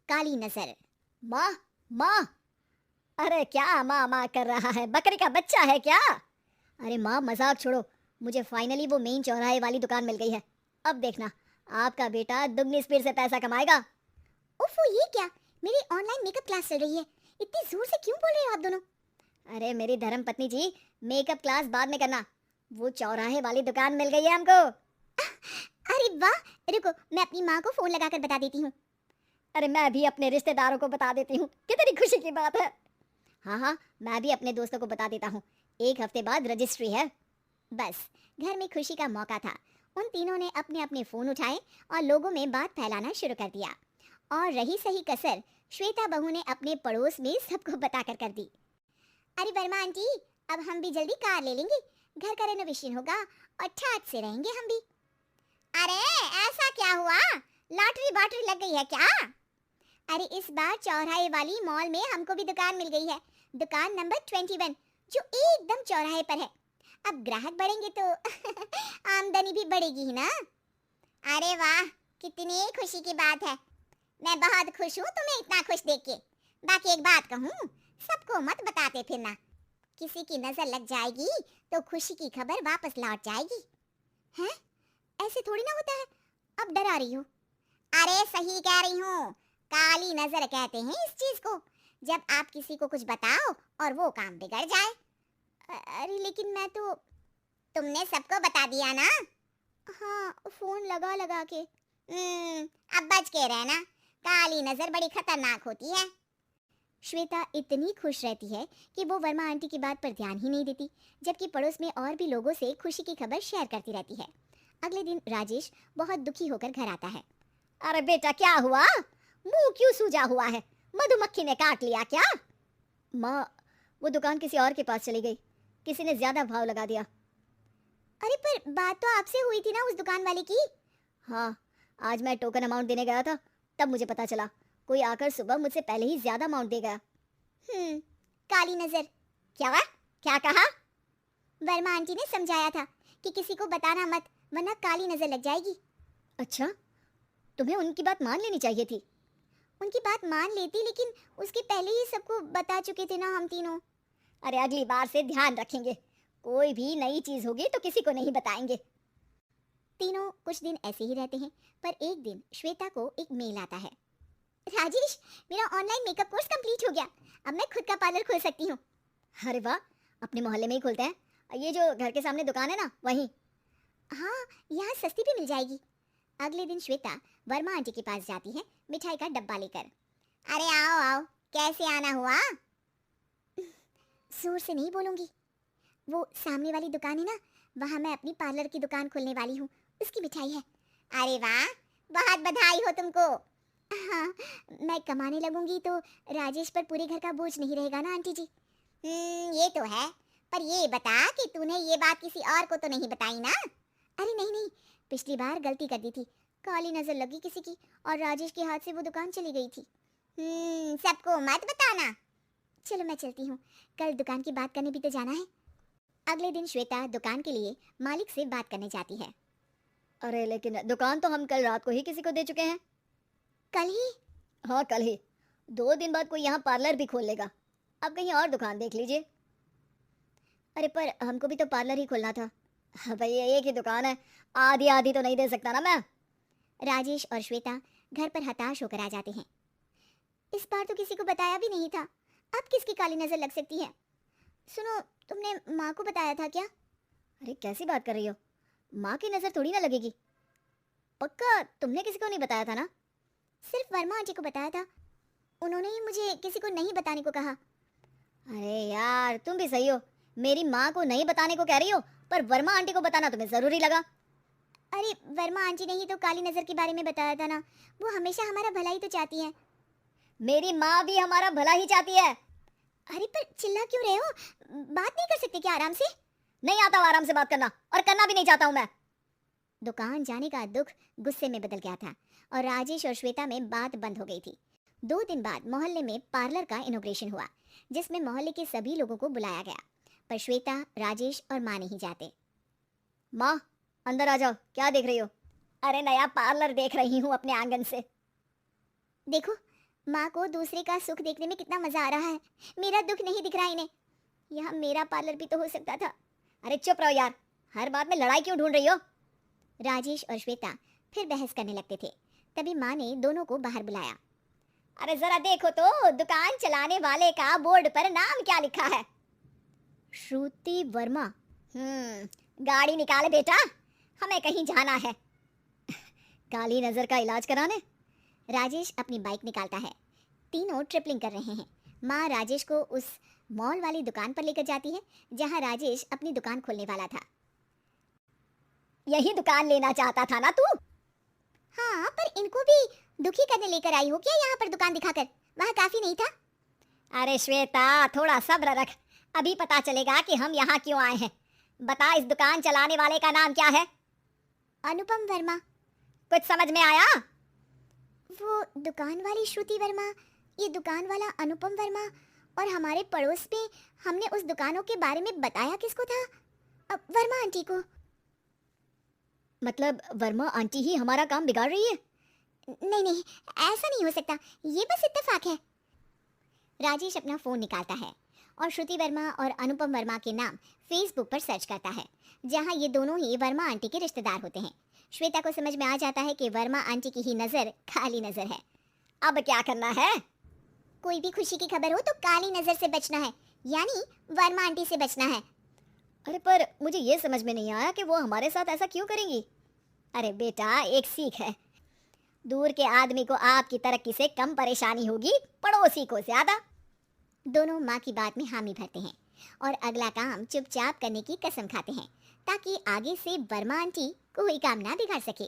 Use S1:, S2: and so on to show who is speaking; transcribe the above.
S1: काली नजर। माँ, माँ। अरे क्या माँ माँ कर रहा है, बकरी का बच्चा है क्या? अरे माँ मजाक छोड़ो, मुझे फाइनली वो मेन चौराहे वाली दुकान मिल गई है। अब देखना, आपका बेटा दुगनी स्पीड से पैसा कमाएगा। उफ़, ये क्या? मेरी ऑनलाइन मेकअप क्लास चल रही है, इतनी जोर से क्यों बोल रहे हो आप दोनों? अरे मेरी धर्म पत्नी जी, मेकअप क्लास बाद में करना, वो चौराहे वाली दुकान मिल गई है हमको। अरे वाह, रुको मैं अपनी माँ को फोन लगाकर बता देती हूँ। अरे मैं भी अपने रिश्तेदारों को बता देती हूँ, कितनी खुशी की बात है। हाँ हाँ, मैं भी अपने दोस्तों को बता देता हूँ, 1 हफ्ते बाद रजिस्ट्री है। बस घर में खुशी का मौका था। उन तीनों ने अपने अपने फोन उठाए और लोगों में बात फैलाना शुरू कर दिया। और रही सही कसर श्वेता बहू ने अपने पड़ोस में सबको बताकर कर दी। अरे वर्मा आंटी, अब हम भी जल्दी कार ले लेंगे, घर का रेनोवेशन होगा और ठाट से रहेंगे हम भी। अरे ऐसा क्या हुआ, लॉटरी बाटरी लग गई है क्या? अरे इस बार चौराहे वाली मॉल में हमको भी दुकान मिल गई है, दुकान नंबर 21, जो एकदम चौराहे पर है। अब ग्राहक बढ़ेंगे तो आमदनी भी बढ़ेगी ही ना। अरे वाह, कितनी खुशी की बात है। मैं बहुत खुश हूँ तुम्हें इतना खुश देख के। बाकी एक बात कहूँ, सबको मत बताते फिरना, किसी की नजर लग जाएगी तो खुशी की खबर वापस लौट जाएगी। हैं? ऐसे थोड़ी ना होता है, अब डरा रही हो। अरे सही कह रही हूँ, काली नजर कहते हैं इस चीज को, जब आप किसी को कुछ बताओ और वो काम बिगड़ जाए। अरे लेकिन मैं तो। तुमने सबको बता दिया ना? हाँ, फोन लगा लगा के। अब बच के रहना, काली नजर बड़ी खतरनाक होती है। श्वेता इतनी खुश रहती है कि वो वर्मा आंटी की बात पर ध्यान ही नहीं देती, जबकि पड़ोस में और भी लोगों से खुशी की खबर शेयर करती रहती है। अगले दिन राजेश बहुत दुखी होकर घर आता है। अरे बेटा क्या हुआ, मुंह क्यों सूजा हुआ है, मधुमक्खी ने काट लिया क्या? माँ, वो दुकान किसी और के पास चली गई, किसी ने ज्यादा भाव लगा दिया। अरे पर बात तो आपसे हुई थी ना उस दुकान वाले की? हाँ, आज मैं टोकन अमाउंट देने गया था, तब मुझे पता चला कोई आकर सुबह मुझसे पहले ही ज्यादा अमाउंट दे गया। काली नजर। क्या? क्या कहा? वर्मा आंटी ने समझाया था कि किसी को बताना मत, वरना काली नजर लग जाएगी। अच्छा, तुम्हें उनकी बात मान लेनी चाहिए थी। उनकी बात मान लेती, लेकिन उसके पहले ही सबको बता चुके थे ना हम तीनों। अरे अगली बार से ध्यान रखेंगे, कोई भी नई चीज होगी तो किसी को नहीं बताएंगे। तीनों कुछ दिन ऐसे ही रहते हैं, पर एक दिन श्वेता को एक मेल आता है। राजेश, मेरा ऑनलाइन मेकअप कोर्स कंप्लीट हो गया, अब मैं खुद का पार्लर खोल सकती हूँ। अरे वाह, अपने मोहल्ले में ही खोलते हैं, ये जो घर के सामने दुकान है ना वहीं। हाँ, यहाँ सस्ती भी मिल जाएगी। अगले दिन श्वेता वर्मा आंटी के पास जाती है मिठाई का डब्बा लेकर। अरे आओ आओ, कैसे आना हुआ? जोर से नहीं बोलूंगी, वो सामने वाली दुकान है ना, वहाँ मैं अपनी पार्लर की दुकान खोलने वाली हूँ, उसकी मिठाई है। अरे वाह, बहुत बधाई हो तुमको। हाँ, मैं कमाने लगूंगी तो राजेश पर पूरे घर का बोझ नहीं रहेगा ना आंटी जी। ये तो है, पर ये बता कि तूने ये बात किसी और को तो नहीं बताई ना? अरे नहीं नहीं, पिछली बार गलती कर दी थी, काली नजर लगी किसी की और राजेश के हाथ से वो दुकान चली गई थी। सबको मत बताना। चलो मैं चलती हूँ, कल दुकान की बात करने भी तो जाना है। अगले दिन श्वेता दुकान के लिए मालिक से बात करने जाती है। अरे लेकिन दुकान तो हम कल रात को ही किसी को दे चुके हैं। कल ही? हाँ कल ही, 2 दिन बाद कोई यहाँ पार्लर भी खोल लेगा, अब कहीं और दुकान देख लीजिए। अरे पर हमको भी तो पार्लर ही खोलना था। हाँ भाई, एक ही दुकान है, आधी आधी तो नहीं दे सकता ना मैं। राजेश और श्वेता घर पर हताश होकर आ जाते हैं। इस बार तो किसी को बताया भी नहीं था, अब किसकी काली नजर लग सकती है? सुनो, तुमने माँ को बताया था क्या? अरे कैसी बात कर रही हो, माँ की नजर थोड़ी ना लगेगी। पक्का तुमने किसी को नहीं बताया था ना? सिर्फ वर्मा आंटी को बताया था, उन्होंने ही मुझे किसी को नहीं बताने को कहा। अरे यार तुम भी सही हो, मेरी माँ को नहीं बताने को कह रही हो, पर वर्मा आंटी को बताना तुम्हें जरूरी लगा। अरे वर्मा आंटी ने ही तो काली नजर के बारे में बताया था ना, वो हमेशा हमारा भला ही तो चाहती है। मेरी माँ भी हमारा भला ही चाहती है। अरे पर चिल्ला क्यों रहे हो, बात नहीं कर सकते क्या आराम से? नहीं आता आराम से बात करना, और करना भी नहीं चाहता हूँ मैं। दुकान जाने का दुख गुस्से में बदल गया था और राजेश और श्वेता में बात बंद हो गई थी। 2 दिन बाद मोहल्ले में पार्लर का इनॉग्रेशन हुआ, जिसमें मोहल्ले के सभी लोगों को बुलाया गया, पर श्वेता, राजेश और माँ नहीं जाते। माँ अंदर आ जाओ, क्या देख रही हो? अरे नया पार्लर देख रही हूँ अपने आंगन से। देखो, माँ को दूसरे का सुख देखने में कितना मजा आ रहा है, मेरा दुख नहीं दिख रहा इन्हें। यहाँ मेरा पार्लर भी तो हो सकता था। अरे चुप रहो यार, हर बात में लड़ाई क्यों ढूंढ रही हो? राजेश और श्वेता फिर बहस करने लगते थे। तभी माँ ने दोनों को बाहर बुलाया। अरे जरा देखो तो दुकान चलाने वाले का बोर्ड पर नाम क्या लिखा है? श्रुति वर्मा। गाड़ी निकाले बेटा, हमें कहीं जाना है। काली नजर का इलाज कराने। राजेश अपनी बाइक निकालता है। तीनों ट्रिपलिंग कर रहे हैं। माँ राजेश को उस मॉल वाली दुकान पर लेकर जाती है जहाँ राजेश अपनी दुकान खोलने वाला था। यही दुकान लेना चाहता था ना तू? हाँ, पर इनको भी दुखी करने लेकर आई हो क्या यहाँ पर दुकान दिखाकर? वहाँ काफी नहीं था? अरे श्वेता, थोड़ा सब्र रख, अभी पता चलेगा कि हम यहाँ क्यों आए हैं। बता, इस दुकान चलाने वाले का नाम क्या है? अनुपम वर्मा। कुछ समझ में आया? वो दुकान वाली श्रुति वर्मा, ये दुकान वाला अनुपम वर्मा, और हमारे पड़ोस में हमने उस दुकानों के बारे में बताया किसको था? वर्मा आंटी को। मतलब वर्मा आंटी ही हमारा काम बिगाड़ रही है? नहीं नहीं, ऐसा नहीं हो सकता, ये बस इत्तेफाक है। राजेश अपना फोन निकालता है और श्रुति वर्मा और अनुपम वर्मा के नाम फेसबुक पर सर्च करता है, जहां ये दोनों ही वर्मा आंटी के रिश्तेदार होते हैं। श्वेता को समझ में आ जाता है कि वर्मा आंटी की ही नजर काली नजर है। अब क्या करना है? कोई भी खुशी की खबर हो तो काली नजर से बचना है, यानी वर्मा आंटी से बचना है। अरे पर मुझे ये समझ में नहीं आया कि वो हमारे साथ ऐसा क्यों करेंगी? अरे बेटा, एक सीख है, दूर के आदमी को आपकी तरक्की से कम परेशानी होगी, पड़ोसी को ज्यादा। दोनों माँ की बात में हामी भरते हैं और अगला काम चुपचाप करने की कसम खाते हैं, ताकि आगे से वर्मा आंटी कोई काम ना बिगाड़ सके।